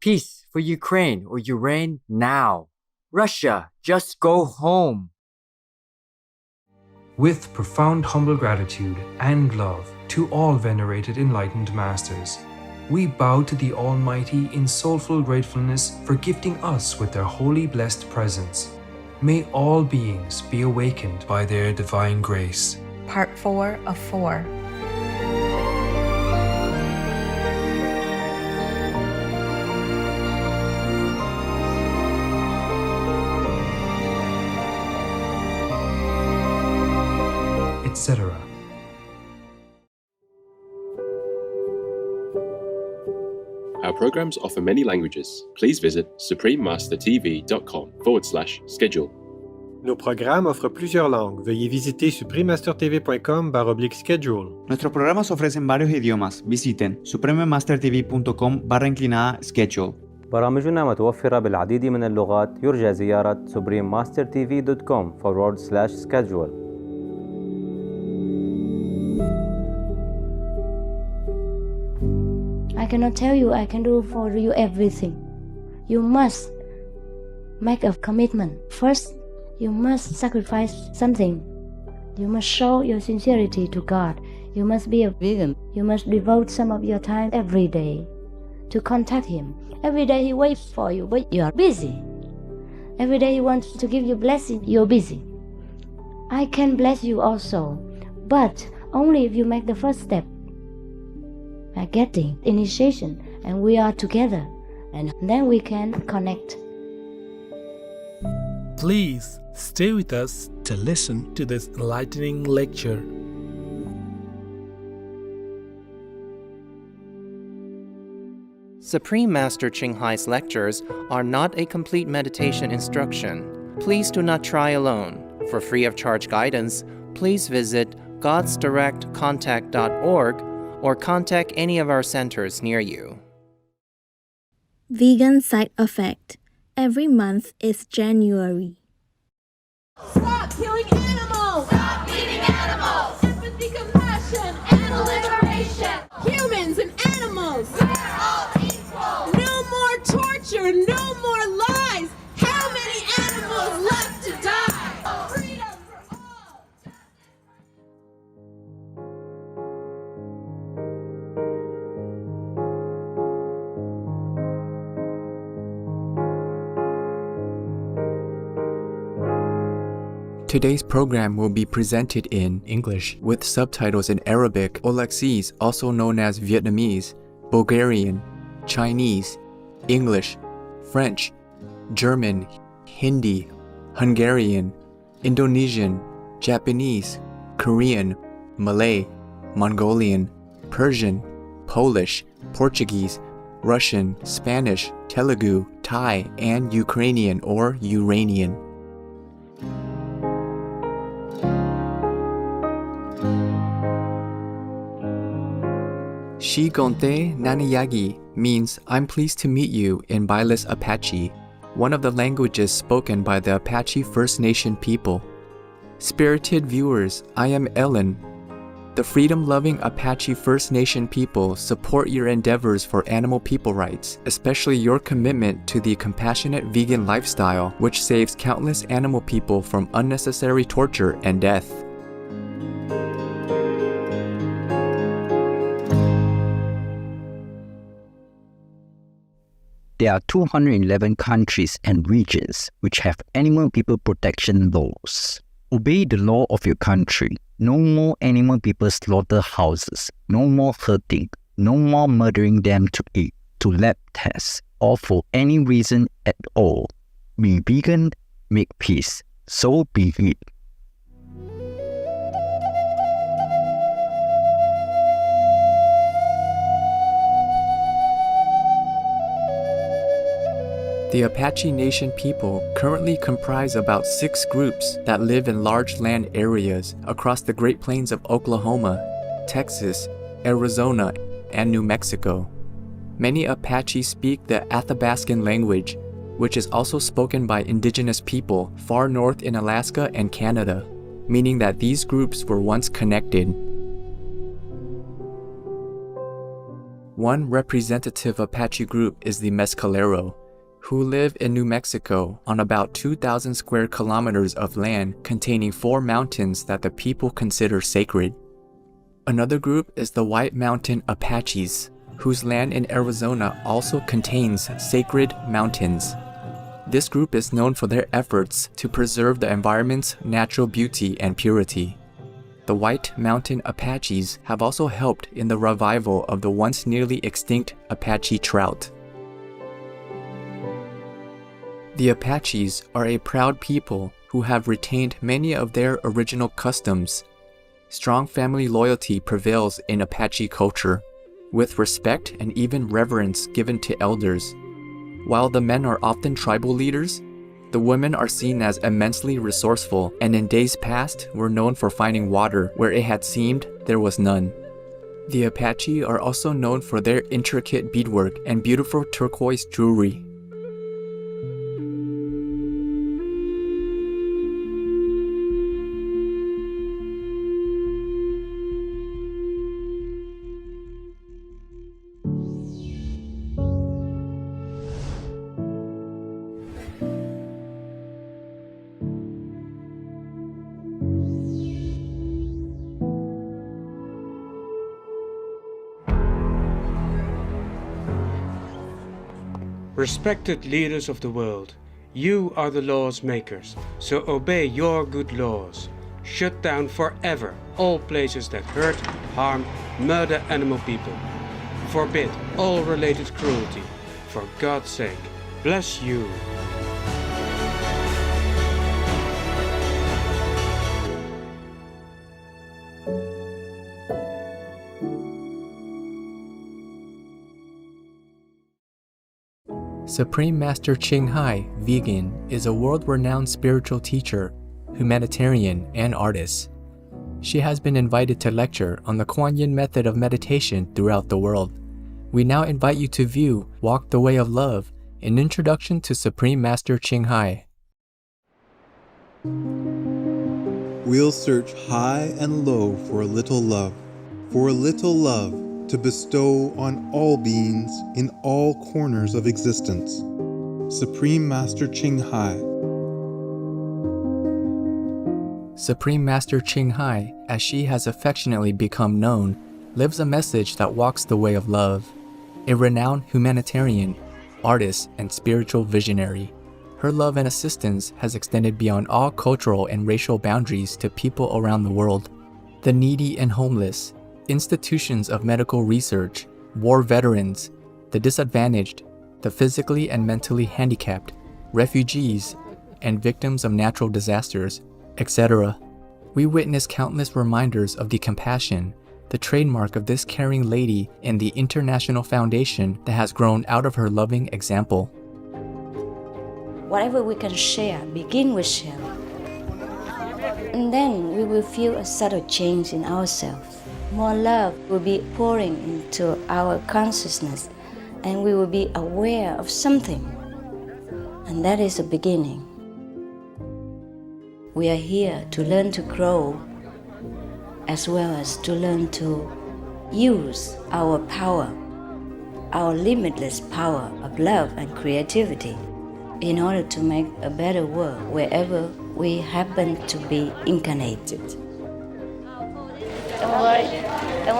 Peace for Ukraine or Ukraine now. Russia, just go home. With profound humble gratitude and love to all venerated enlightened masters, we bow to the Almighty in soulful gratefulness for gifting us with their holy blessed presence. May all beings be awakened by their divine grace. Part 4 of 4. Etc. Our programs offer many languages. Please visit suprememastertv.com/schedule. Nos programas offrent plusieurs langues. Veuillez visiter suprememastertv.com/schedule. Nuestros programas ofrecen varios idiomas. Visiten suprememastertv.com/schedule. برامجنا متوفرة بالعديد من اللغات. يرجى زيارة suprememastertv.com/schedule. I cannot tell you I can do for you everything. You must make a commitment. First, you must sacrifice something. You must show your sincerity to God. You must be a vegan. You must devote some of your time every day to contact Him. Every day He waits for you, but you are busy. Every day He wants to give you blessing, you're busy. I can bless you also, but only if you make the first step. By getting initiation, and we are together, and then we can connect. Please stay with us to listen to this enlightening lecture. Supreme Master Ching Hai's lectures are not a complete meditation instruction. Please do not try alone. For free of charge guidance, please visit godsdirectcontact.org or contact any of our centers near you. Vegan side effect. Every month is January. Stop killing animals! Stop eating animals! Empathy, compassion, and liberation! Humans and animals! We're all equal! No more torture! No more lies! How many animals left to die? Freedom for all! Today's program will be presented in English with subtitles in Arabic, Aulacese, also known as Vietnamese, Bulgarian, Chinese, English, French, German, Hindi, Hungarian, Indonesian, Japanese, Korean, Malay, Mongolian, Persian, Polish, Portuguese, Russian, Spanish, Telugu, Thai, and Ukrainian or Uranian. Shigonte Nanayagi means I'm pleased to meet you in Bailes Apache, one of the languages spoken by the Apache First Nation people. Spirited viewers, I am Ellen. The freedom-loving Apache First Nation people support your endeavors for animal people rights, especially your commitment to the compassionate vegan lifestyle, which saves countless animal people from unnecessary torture and death. There are 211 countries and regions which have animal people protection laws. Obey the law of your country. No more animal people slaughterhouses. No more hurting. No more murdering them to eat, to lab tests, or for any reason at all. Be vegan, make peace. So be it. The Apache Nation people currently comprise about 6 groups that live in large land areas across the Great Plains of Oklahoma, Texas, Arizona, and New Mexico. Many Apache speak the Athabascan language, which is also spoken by indigenous people far north in Alaska and Canada, meaning that these groups were once connected. One representative Apache group is the Mescalero, who live in New Mexico on about 2,000 square kilometers of land containing 4 mountains that the people consider sacred. Another group is the White Mountain Apaches, whose land in Arizona also contains sacred mountains. This group is known for their efforts to preserve the environment's natural beauty and purity. The White Mountain Apaches have also helped in the revival of the once nearly extinct Apache trout. The Apaches are a proud people who have retained many of their original customs. Strong family loyalty prevails in Apache culture, with respect and even reverence given to elders. While the men are often tribal leaders, the women are seen as immensely resourceful and in days past were known for finding water where it had seemed there was none. The Apache are also known for their intricate beadwork and beautiful turquoise jewelry. Respected leaders of the world, you are the laws makers, so obey your good laws. Shut down forever all places that hurt, harm, murder animal people. Forbid all related cruelty. For God's sake, bless you. Supreme Master Ching Hai, vegan, is a world-renowned spiritual teacher, humanitarian, and artist. She has been invited to lecture on the Kuan Yin method of meditation throughout the world. We now invite you to view Walk the Way of Love, an introduction to Supreme Master Ching Hai. We'll search high and low for a little love to bestow on all beings in all corners of existence. Supreme Master Ching Hai. Supreme Master Ching Hai, as she has affectionately become known, lives a message that walks the way of love. A renowned humanitarian, artist, and spiritual visionary, her love and assistance has extended beyond all cultural and racial boundaries to people around the world. The needy and homeless, institutions of medical research, war veterans, the disadvantaged, the physically and mentally handicapped, refugees, and victims of natural disasters, etc. We witness countless reminders of the compassion, the trademark of this caring lady, and the international foundation that has grown out of her loving example. Whatever we can share, begin with sharing. And then we will feel a subtle change in ourselves. More love will be pouring into our consciousness, and we will be aware of something. And that is the beginning. We are here to learn to grow, as well as to learn to use our power, our limitless power of love and creativity, in order to make a better world wherever we happen to be incarnated. Don't worry,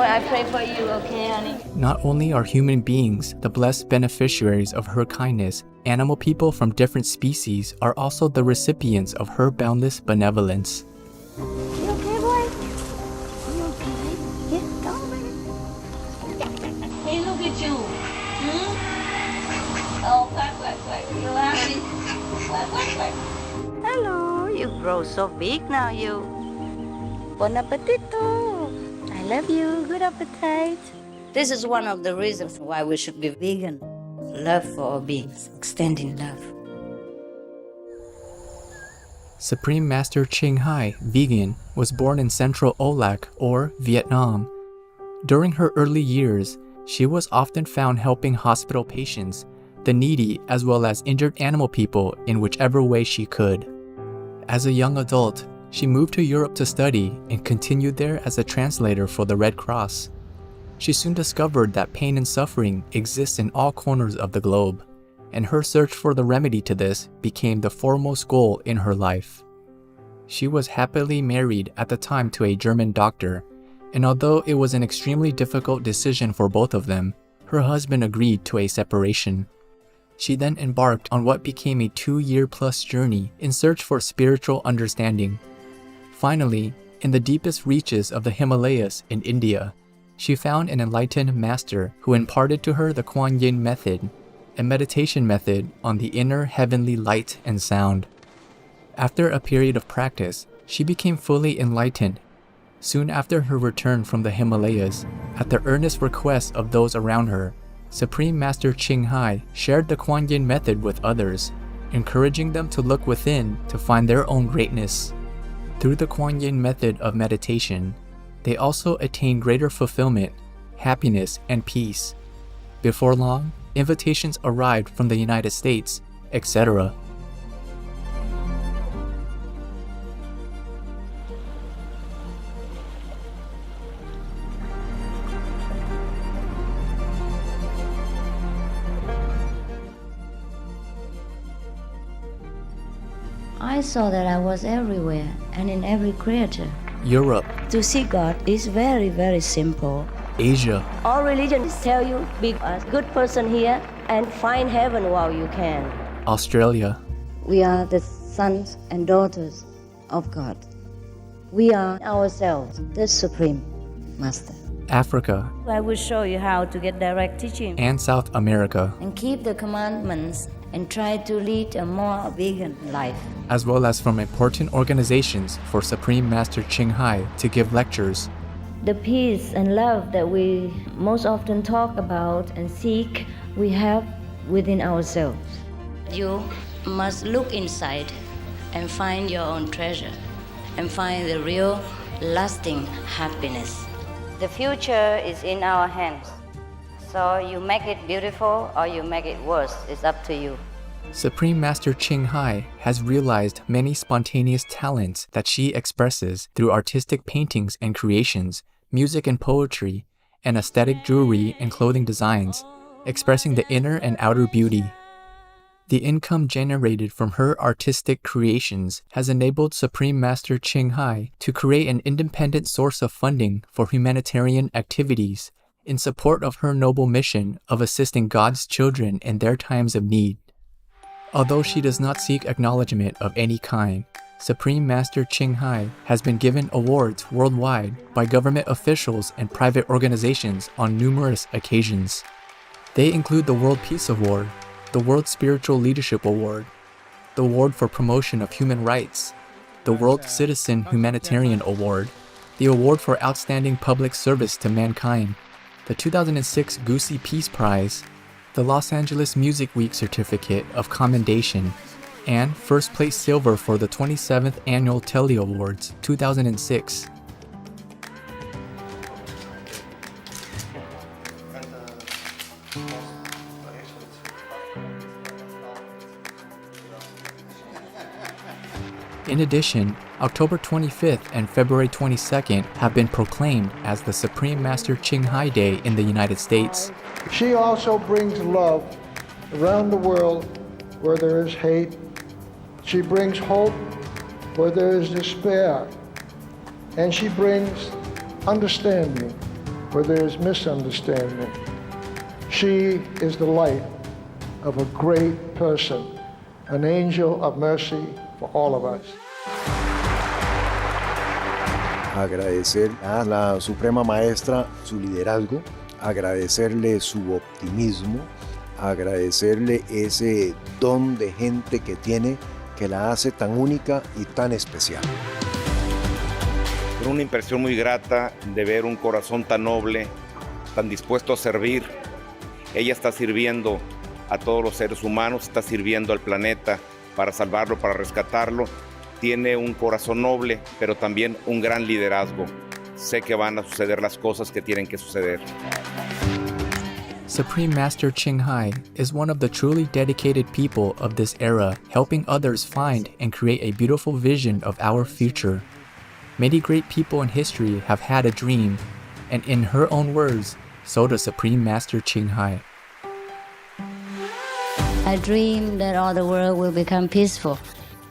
I pray for you, okay, honey? Not only are human beings the blessed beneficiaries of her kindness, animal people from different species are also the recipients of her boundless benevolence. You okay, boy? You okay? Yeah, don't worry. Hey, look at you. Oh, quack. You happy? Quack. Hello, you grow so big now, you. Bon appetito. I love you. Good appetite. This is one of the reasons why we should be vegan. Love for all beings, extending love. Supreme Master Ching Hai, vegan, was born in Central Olac, or Vietnam. During her early years, she was often found helping hospital patients, the needy, as well as injured animal people in whichever way she could. As a young adult, she moved to Europe to study and continued there as a translator for the Red Cross. She soon discovered that pain and suffering exists in all corners of the globe, and her search for the remedy to this became the foremost goal in her life. She was happily married at the time to a German doctor, and although it was an extremely difficult decision for both of them, her husband agreed to a separation. She then embarked on what became a 2-year-plus journey in search for spiritual understanding. Finally, in the deepest reaches of the Himalayas in India, she found an enlightened master who imparted to her the Kuan Yin method, a meditation method on the inner heavenly light and sound. After a period of practice, she became fully enlightened. Soon after her return from the Himalayas, at the earnest request of those around her, Supreme Master Ching Hai shared the Kuan Yin method with others, encouraging them to look within to find their own greatness. Through the Kuan Yin method of meditation, they also attained greater fulfillment, happiness, and peace. Before long, invitations arrived from the United States, etc. I saw that I was everywhere and in every creature. Europe, To see God is very, very simple. Asia, All religions tell you be a good person here and find heaven while you can. Australia, We are the sons and daughters of God. We are ourselves the Supreme Master. Africa, I will show you how to get direct teaching and South America, and keep the commandments and try to lead a more vegan life. as well as from important organizations for Supreme Master Ching Hai to give lectures. The peace and love that we most often talk about and seek, we have within ourselves. You must look inside and find your own treasure and find the real lasting happiness. The future is in our hands. So you make it beautiful or you make it worse, it's up to you. Supreme Master Ching Hai has realized many spontaneous talents that she expresses through artistic paintings and creations, music and poetry, and aesthetic jewelry and clothing designs, expressing the inner and outer beauty. The income generated from her artistic creations has enabled Supreme Master Ching Hai to create an independent source of funding for humanitarian activities in support of her noble mission of assisting God's children in their times of need. Although she does not seek acknowledgement of any kind, Supreme Master Ching Hai has been given awards worldwide by government officials and private organizations on numerous occasions. They include the World Peace Award, the World Spiritual Leadership Award, the Award for Promotion of Human Rights, the World Citizen Humanitarian Award, the Award for Outstanding Public Service to Mankind, the 2006 Gusi Peace Prize, the Los Angeles Music Week Certificate of Commendation, and first place silver for the 27th Annual Telly Awards 2006. In addition, October 25th and February 22nd have been proclaimed as the Supreme Master Ching Hai Day in the United States. She also brings love around the world where there is hate. She brings hope where there is despair. And she brings understanding where there is misunderstanding. She is the light of a great person, an angel of mercy for all of us. Agradecer a la Suprema Maestra su liderazgo, agradecerle su optimismo, agradecerle ese don de gente que tiene que la hace tan única y tan especial. Una impresión muy grata de ver un corazón tan noble, tan dispuesto a servir. Ella está sirviendo a todos los seres humanos, está sirviendo al planeta para salvarlo, para rescatarlo. Tiene un corazón noble, pero también un gran liderazgo. Sé que van a suceder las cosas que tienen que suceder. Supreme Master Ching Hai is one of the truly dedicated people of this era, helping others find and create a beautiful vision of our future. Many great people in history have had a dream, and in her own words, so does Supreme Master Ching Hai. I dream that all the world will become peaceful.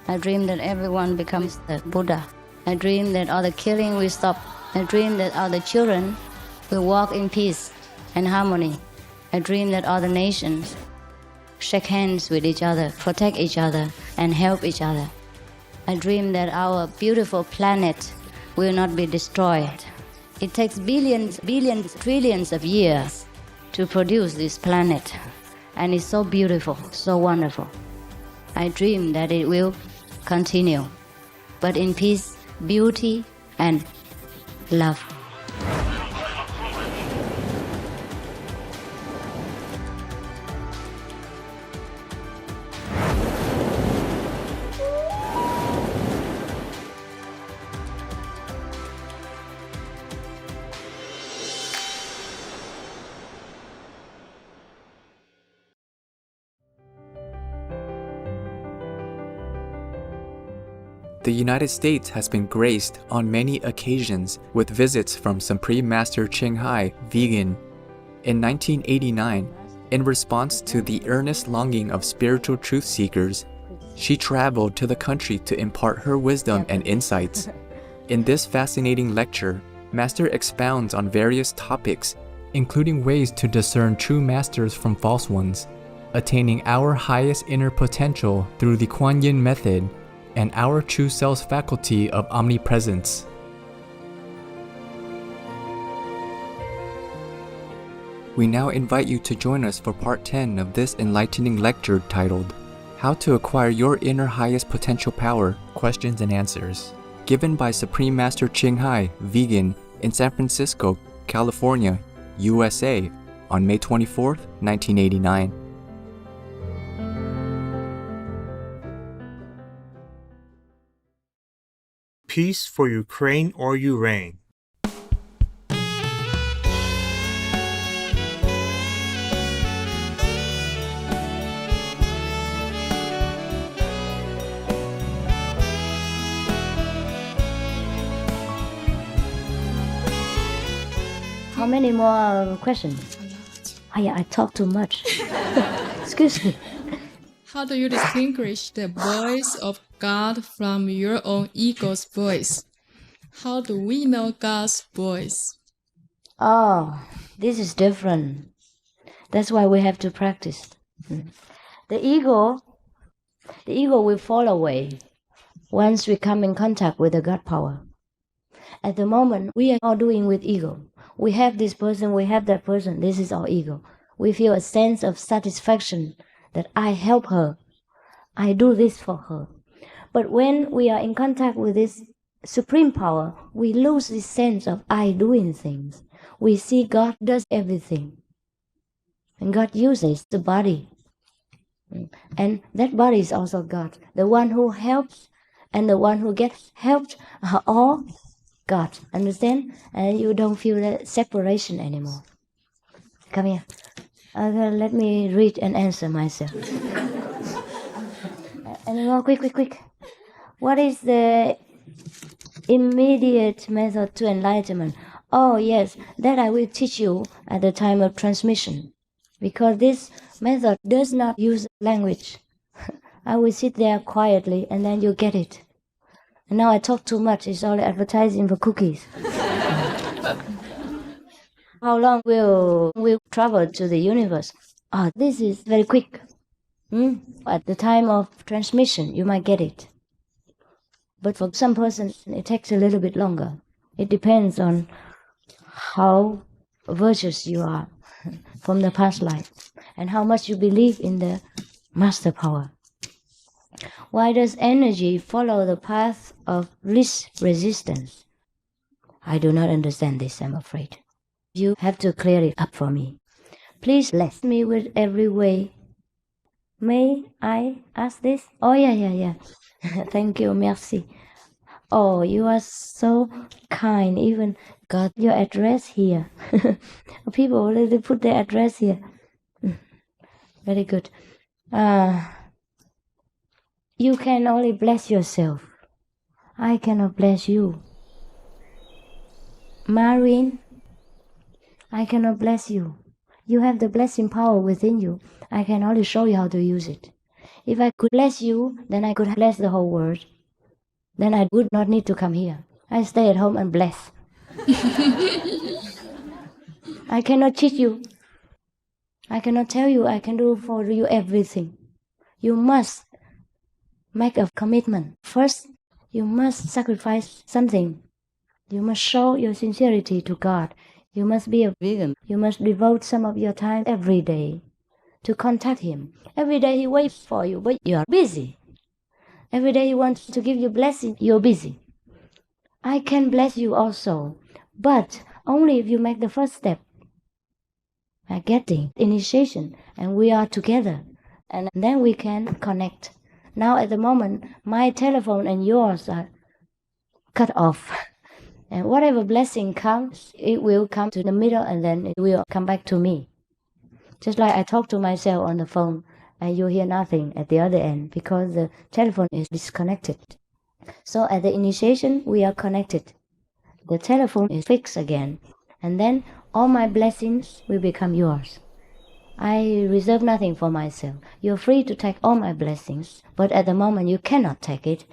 I dream that everyone becomes the Buddha. I dream that all the killing will stop. I dream that all the children will walk in peace and harmony. I dream that all the nations shake hands with each other, protect each other, and help each other. I dream that our beautiful planet will not be destroyed. It takes billions, trillions of years to produce this planet, and it's so beautiful, so wonderful. I dream that it will continue, but in peace, beauty, and love. The United States has been graced on many occasions with visits from Supreme Master Ching Hai, vegan. In 1989, in response to the earnest longing of spiritual truth seekers, she traveled to the country to impart her wisdom and insights. In this fascinating lecture, Master expounds on various topics, including ways to discern true masters from false ones, attaining our highest inner potential through the Kuan Yin method, and our true self's faculty of omnipresence. We now invite you to join us for part 10 of this enlightening lecture titled, How to Acquire Your Inner Highest Potential Power, Questions and Answers, given by Supreme Master Ching Hai, vegan, in San Francisco, California, USA, on May 24th, 1989. Peace for Ukraine or you reign. How many more questions? Oh yeah, I talk too much. Excuse me. How do you distinguish the voice of God from your own ego's voice? How do we know God's voice? Oh, this is different. That's why we have to practice. The ego will fall away once we come in contact with the God power. At the moment, we are all doing with ego. We have this person, we have that person. This is our ego. We feel a sense of satisfaction that I help her. I do this for her. But when we are in contact with this supreme power, we lose this sense of I doing things. We see God does everything. And God uses the body. And that body is also God. The one who helps and the one who gets helped are all God. Understand? And you don't feel that separation anymore. Come here. Let me read and answer myself. Any more? Quick. What is the immediate method to enlightenment? Oh, yes, that I will teach you at the time of transmission. Because this method does not use language. I will sit there quietly and then you get it. And now I talk too much. It's only advertising for cookies. How long will we travel to the universe? Oh, this is very quick. At the time of transmission, you might get it. But for some persons, it takes a little bit longer. It depends on how virtuous you are from the past life and how much you believe in the master power. Why does energy follow the path of least resistance? I do not understand this, I'm afraid. You have to clear it up for me. Please bless me with every way. May I ask this? Oh, yeah. Thank you, merci. Oh, you are so kind. Even got your address here. People already put their address here. Very good. You can only bless yourself. I cannot bless you. Marine, I cannot bless you. You have the blessing power within you. I can only show you how to use it. If I could bless you, then I could bless the whole world. Then I would not need to come here. I stay at home and bless. I cannot cheat you. I cannot tell you I can do for you everything. You must make a commitment. First, you must sacrifice something. You must show your sincerity to God. You must be a vegan. You must devote some of your time every day to contact Him. Every day He waits for you, but you are busy. Every day He wants to give you blessing, you're busy. I can bless you also, but only if you make the first step. By getting initiation, and we are together, and then we can connect. Now at the moment, my telephone and yours are cut off. And whatever blessing comes, it will come to the middle and then it will come back to me. Just like I talk to myself on the phone and you hear nothing at the other end because the telephone is disconnected. So at the initiation, we are connected. The telephone is fixed again. And then all my blessings will become yours. I reserve nothing for myself. You're free to take all my blessings, but at the moment you cannot take it.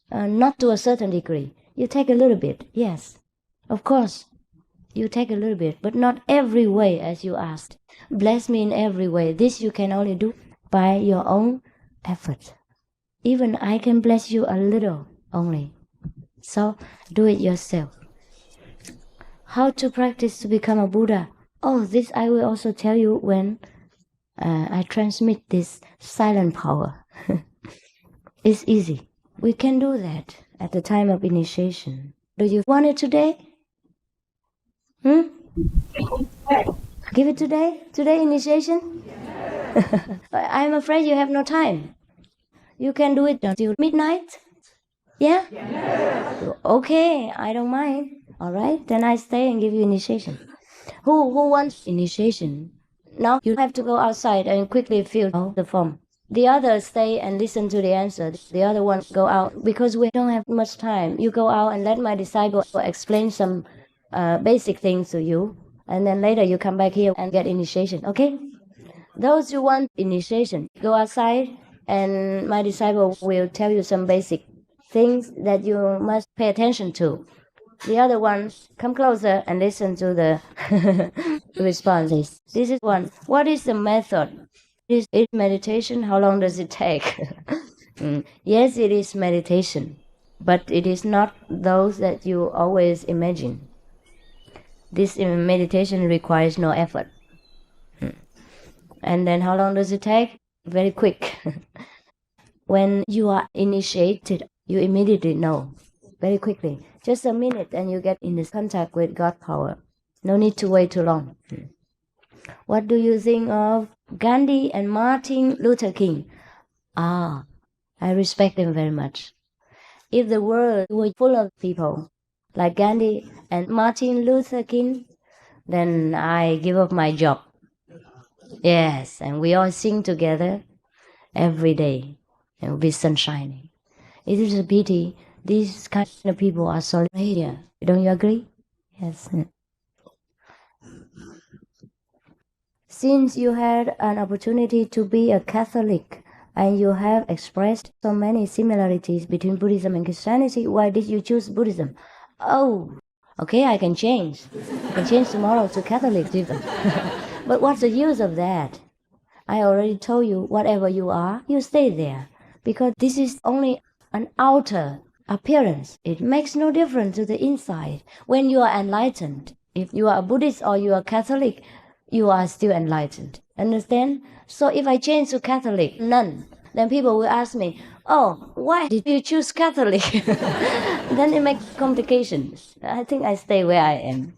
Not to a certain degree. You take a little bit, yes. Of course, you take a little bit, but not every way as you asked. Bless me in every way. This you can only do by your own effort. Even I can bless you a little only. So do it yourself. How to practice to become a Buddha? Oh, this I will also tell you when I transmit this silent power. It's easy. We can do that at the time of initiation. Do you want it today? Give it today? Today initiation? I'm afraid you have no time. You can do it until midnight? Yeah? Okay, I don't mind. All right, then I stay and give you initiation. Who wants initiation? Now you have to go outside and quickly fill out the form. The others stay and listen to the answer. The other ones go out because we don't have much time. You go out and let my disciple explain some basic things to you. And then later you come back here and get initiation, okay? Those who want initiation, go outside and my disciple will tell you some basic things that you must pay attention to. The other ones, come closer and listen to the responses. This is one. What is the method? Is it meditation? How long does it take? Yes, it is meditation, but it is not those that you always imagine. This meditation requires no effort. And then how long does it take? Very quick. When you are initiated, you immediately know. Very quickly. Just a minute and you get in this contact with God power. No need to wait too long. What do you think of Gandhi and Martin Luther King? I respect them very much. If the world were full of people like Gandhi and Martin Luther King, then I give up my job. Yes, and we all sing together every day. It will be sunshining. It is a pity these kind of people are so here. Don't you agree? Yes. Since you had an opportunity to be a Catholic and you have expressed so many similarities between Buddhism and Christianity, why did you choose Buddhism? Oh, okay, I can change. I can change tomorrow to Catholicism. But what's the use of that? I already told you, whatever you are, you stay there. Because this is only an outer appearance. It makes no difference to the inside. When you are enlightened, if you are a Buddhist or you are Catholic, you are still enlightened. Understand? So if I change to Catholic, none, then people will ask me, oh, why did you choose Catholic? Then it makes complications. I think I stay where I am.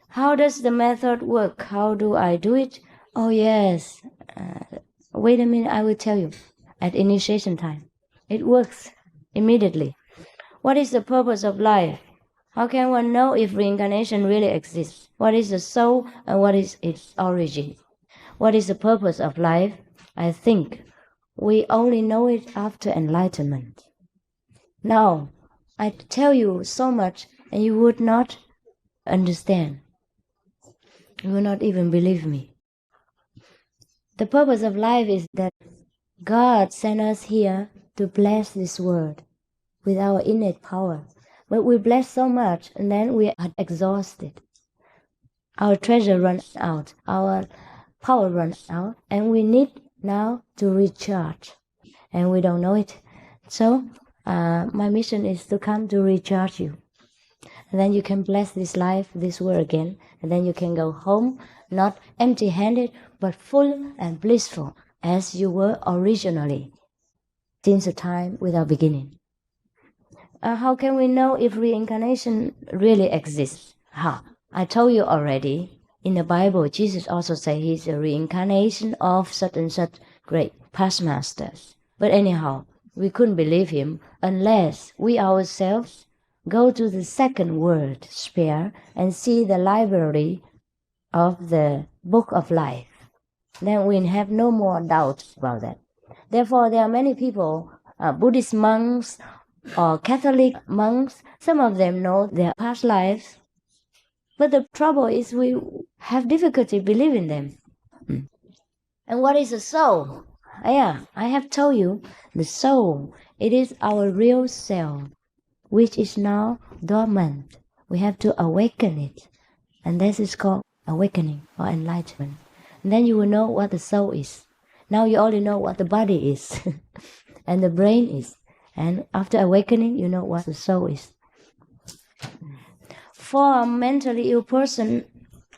How does the method work? How do I do it? Oh, yes. Wait a minute, I will tell you. At initiation time. It works immediately. What is the purpose of life? How can one know if reincarnation really exists? What is the soul and what is its origin? What is the purpose of life? I think we only know it after enlightenment. Now, I tell you so much and you would not understand. You will not even believe me. The purpose of life is that God sent us here to bless this world with our innate power. But we bless so much and then we are exhausted. Our treasure runs out, our power runs out, and we need now to recharge. And we don't know it. So my mission is to come to recharge you. And then you can bless this life, this world again. And then you can go home, not empty-handed, but full and blissful, as you were originally, since the time without beginning. How can we know if reincarnation really exists? I told you already, in the Bible, Jesus also said he's a reincarnation of such and such great past masters. But anyhow, we couldn't believe him unless we ourselves go to the second world sphere and see the library of the Book of Life. Then we have no more doubt about that. Therefore, there are many people, Buddhist monks or Catholic monks, some of them know their past lives. But the trouble is we have difficulty believing them. And what is the soul? I have told you, the soul, it is our real self, which is now dormant. We have to awaken it. And this is called awakening or enlightenment. And then you will know what the soul is. Now you already know what the body is and the brain is. And after awakening, you know what the soul is. For a mentally ill person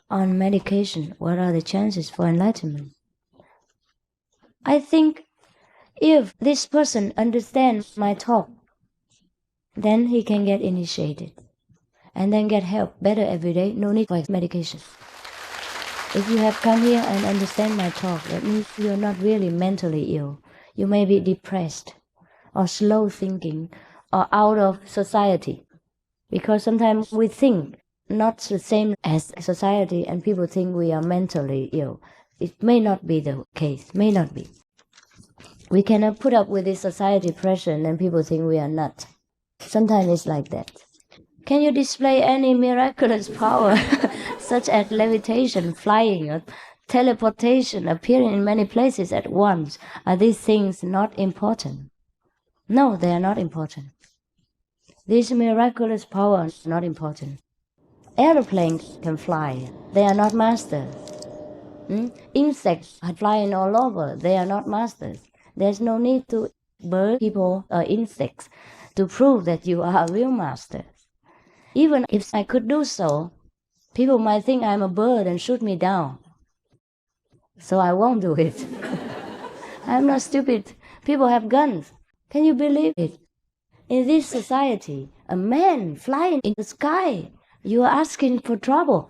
on medication, what are the chances for enlightenment? I think if this person understands my talk, then he can get initiated and then get help better every day. No need for medication. If you have come here and understand my talk, that means you're not really mentally ill. You may be depressed or slow thinking or out of society. Because sometimes we think not the same as society and people think we are mentally ill. It may not be the case, may not be. We cannot put up with this society pressure and then people think we are nuts. Sometimes it's like that. Can you display any miraculous power, such as levitation, flying, or teleportation, appearing in many places at once? Are these things not important? No, they are not important. These miraculous powers are not important. Airplanes can fly. They are not masters. Insects are flying all over. They are not masters. There's no need to bird people or insects to prove that you are a real master. Even if I could do so, people might think I'm a bird and shoot me down. So I won't do it. I'm not stupid. People have guns. Can you believe it? In this society, a man flying in the sky, you are asking for trouble.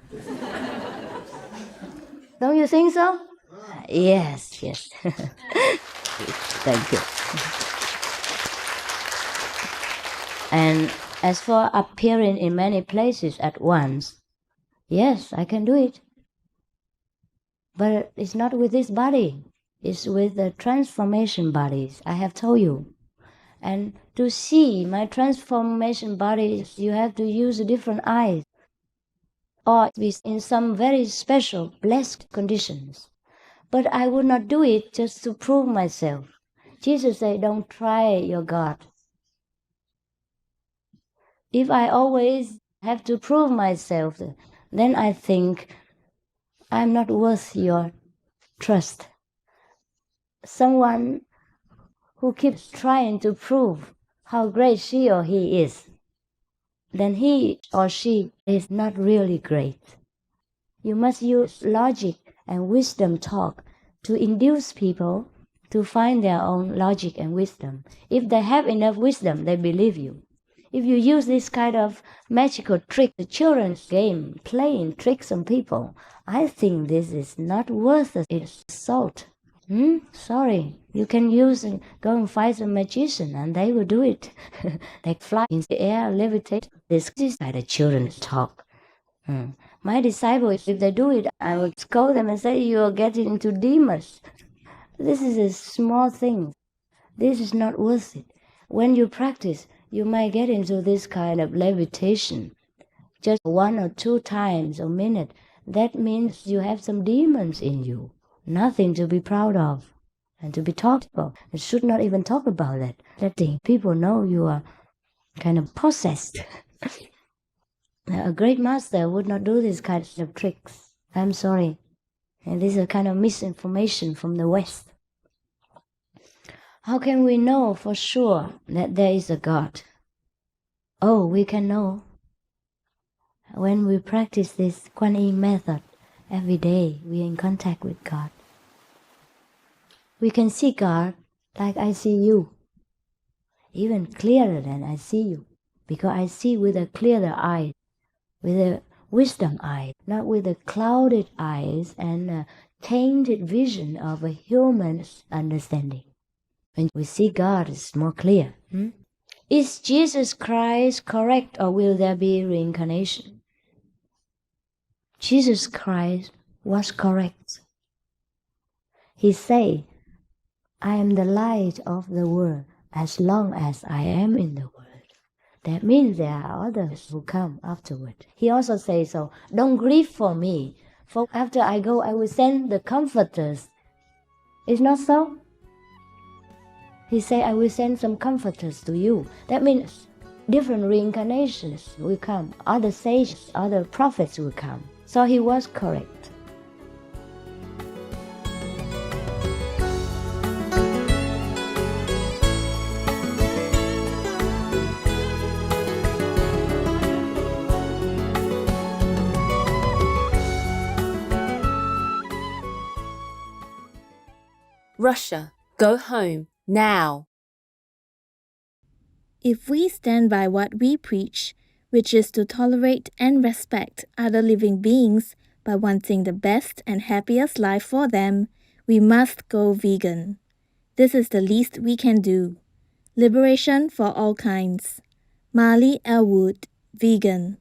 Don't you think so? Yes. Thank you. And as for appearing in many places at once, yes, I can do it. But it's not with this body. It's with the transformation bodies, I have told you. And to see my transformation bodies, you have to use different eyes. Or be in some very special, blessed conditions. But I would not do it just to prove myself. Jesus said, don't try your God. If I always have to prove myself, then I think I'm not worth your trust. Someone who keeps trying to prove how great she or he is, then he or she is not really great. You must use logic and wisdom talk to induce people to find their own logic and wisdom. If they have enough wisdom, they believe you. If you use this kind of magical trick, the children's game, playing tricks on people, I think this is not worth its salt. Sorry, you can use and go and find a magician and they will do it. They fly in the air, levitate. This is like the children talk. My disciples, if they do it, I will scold them and say, you are getting into demons. This is a small thing. This is not worth it. When you practice, you might get into this kind of levitation just 1 or 2 times a minute, that means you have some demons in you. Nothing to be proud of and to be talked about. You should not even talk about that. Letting people know you are kind of possessed. A great master would not do these kinds of tricks. I'm sorry. And this is a kind of misinformation from the West. How can we know for sure that there is a God? Oh, we can know when we practice this Kuan Yin method every day. We are in contact with God. We can see God like I see you, even clearer than I see you, because I see with a clearer eye, with a wisdom eye, not with the clouded eyes and a tainted vision of a human's understanding. When we see God, it's more clear. Is Jesus Christ correct, or will there be reincarnation? Jesus Christ was correct. He said, I am the light of the world as long as I am in the world. That means there are others who come afterward. He also says so, don't grieve for me, for after I go I will send the comforters. It's not so? He said, I will send some comforters to you. That means different reincarnations will come. Other sages, other prophets will come. So he was correct. Russia, go home, now. If we stand by what we preach, which is to tolerate and respect other living beings by wanting the best and happiest life for them, we must go vegan. This is the least we can do. Liberation for all kinds. Marley Elwood, vegan.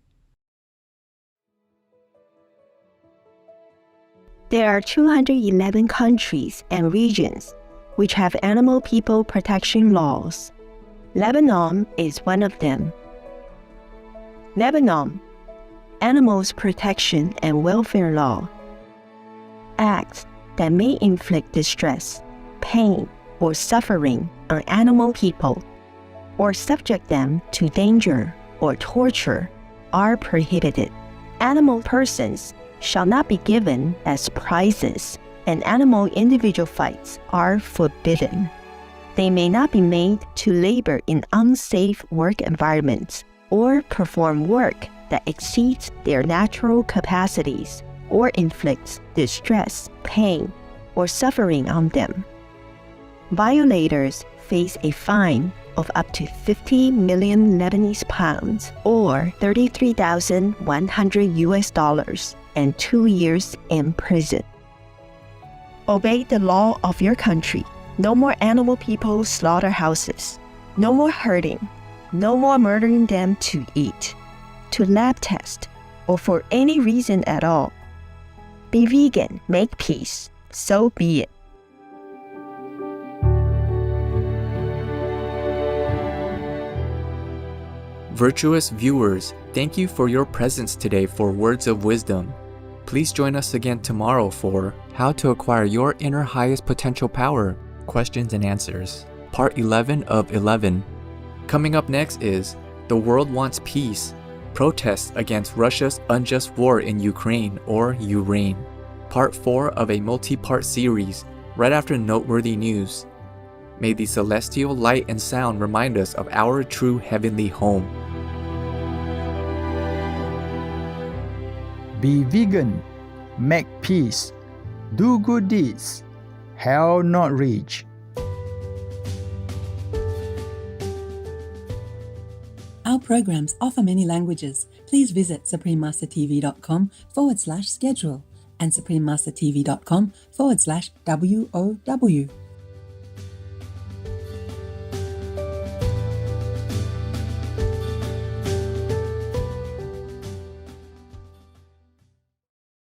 There are 211 countries and regions which have animal people protection laws. Lebanon is one of them. Lebanon, Animals Protection and Welfare Law. Acts that may inflict distress, pain, or suffering on animal people, or subject them to danger or torture, are prohibited. Animal persons shall not be given as prizes, and animal individual fights are forbidden. They may not be made to labor in unsafe work environments or perform work that exceeds their natural capacities or inflicts distress, pain, or suffering on them. Violators face a fine of up to 50 million Lebanese pounds or $33,100 and 2 years in prison. Obey the law of your country. No more animal people slaughterhouses. No more hurting. No more murdering them to eat, to lab test, or for any reason at all. Be vegan, make peace. So be it. Virtuous viewers, thank you for your presence today for Words of Wisdom. Please join us again tomorrow for How to Acquire Your Inner Highest Potential Power, Questions and Answers, Part 11 of 11. Coming up next is The World Wants Peace, Protests Against Russia's Unjust War in Ukraine or Ukraine, Part 4 of a multi-part series right after noteworthy news. May the celestial light and sound remind us of our true heavenly home. Be vegan, make peace, do good deeds, hell not reach. Our programs offer many languages. Please visit suprememastertv.com/schedule and suprememastertv.com/WOW.